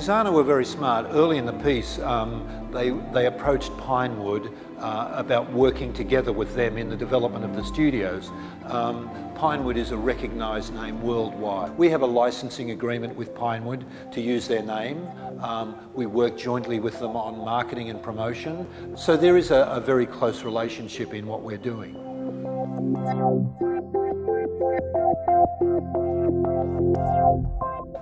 Xana were very smart. Early in the piece, they approached Pinewood about working together with them in the development of the studios. Pinewood is a recognised name worldwide. We have a licensing agreement with Pinewood to use their name. We work jointly with them on marketing and promotion. So there is a very close relationship in what we're doing.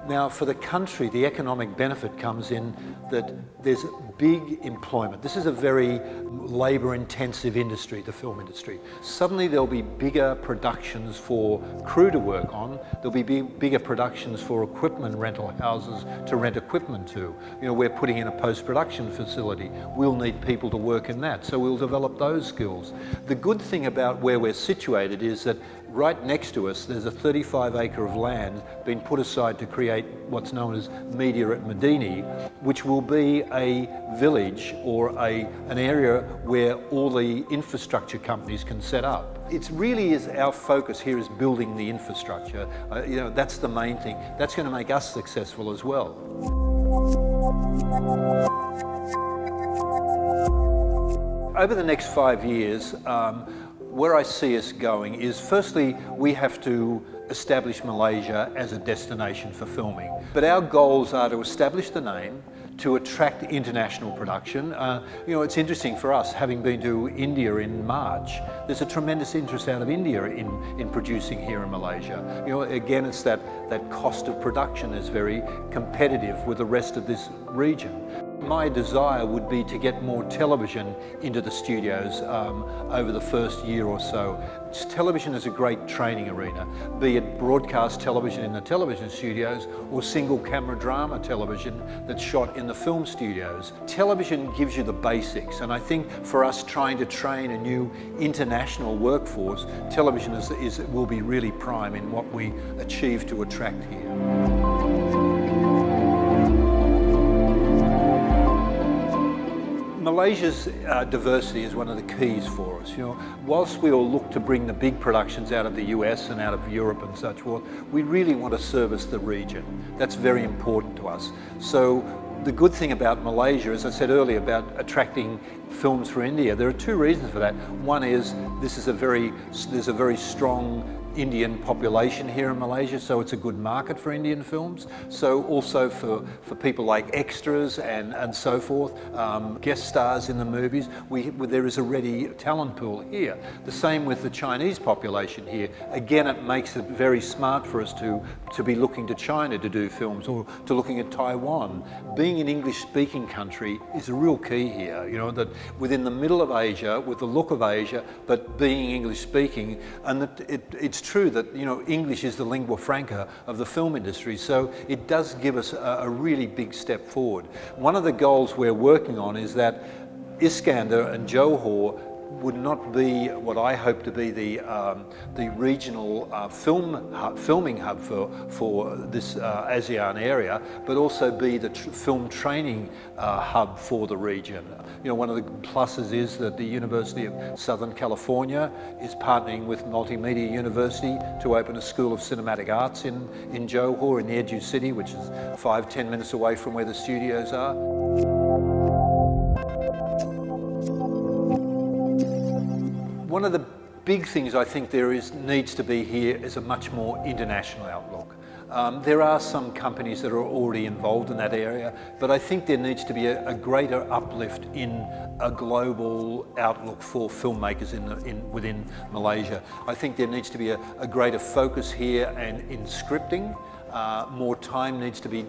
Now, for the country, the economic benefit comes in that there's big employment. This is a very labour-intensive industry, the film industry. Suddenly there'll be bigger productions for crew to work on. There'll be bigger productions for equipment rental houses to rent equipment to. You know, we're putting in a post-production facility. We'll need people to work in that, so we'll develop those skills. The good thing about where we're situated is that right next to us, there's a 35-acre of land being put aside to create what's known as Media at Medini, which will be a village or an area where all the infrastructure companies can set up. It really is our focus here is building the infrastructure. You know, that's the main thing. That's going to make us successful as well. Over the next 5 years, where I see us going is, firstly, we have to establish Malaysia as a destination for filming. But our goals are to establish the name, to attract international production. You know, it's interesting for us, having been to India in March, there's a tremendous interest out of India in producing here in Malaysia. You know, again, it's that cost of production is very competitive with the rest of this region. My desire would be to get more television into the studios over the first year or so. Television is a great training arena, be it broadcast television in the television studios or single camera drama television that's shot in the film studios. Television gives you the basics, and I think for us trying to train a new international workforce, television will be really prime in what we achieve to attract here. Malaysia's diversity is one of the keys for us. You know, whilst we all look to bring the big productions out of the US and out of Europe and such forth, we really want to service the region. That's very important to us. So the good thing about Malaysia, as I said earlier, about attracting films for India, there are two reasons for that. One is there's a very strong Indian population here in Malaysia, so it's a good market for Indian films. So also for people like extras and so forth, guest stars in the movies, there is a ready talent pool here. The same with the Chinese population here. Again, it makes it very smart for us to be looking to China to do films, or to looking at Taiwan. Being an English-speaking country is a real key here, you know, that within the middle of Asia, with the look of Asia, but being English-speaking, and that it's true that, you know, English is the lingua franca of the film industry, so it does give us a really big step forward. One of the goals we're working on is that Iskandar and Johor would not be what I hope to be the regional filming hub for this ASEAN area, but also be the film training hub for the region. You know, one of the pluses is that the University of Southern California is partnering with Multimedia University to open a School of Cinematic Arts in Johor, in the Edu City, which is 5–10 minutes away from where the studios are. One of the big things I think needs to be here is a much more international outlook. There are some companies that are already involved in that area, but I think there needs to be a greater uplift in a global outlook for filmmakers within Malaysia. I think there needs to be a greater focus here and in scripting. More time needs to be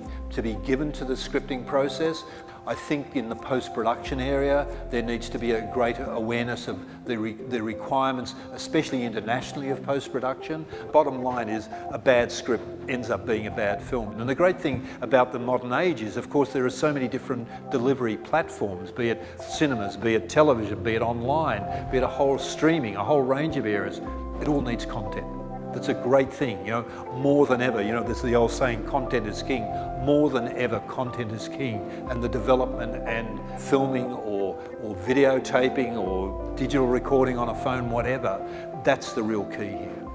given to the scripting process. I think in the post-production area, there needs to be a greater awareness of the requirements, especially internationally, of post-production. Bottom line is, a bad script ends up being a bad film. And the great thing about the modern age is, of course, there are so many different delivery platforms, be it cinemas, be it television, be it online, be it a whole streaming, a whole range of areas. It all needs content. That's a great thing, you know, more than ever. You know, there's the old saying, content is king. More than ever, content is king. And the development and filming or videotaping or digital recording on a phone, whatever, that's the real key here.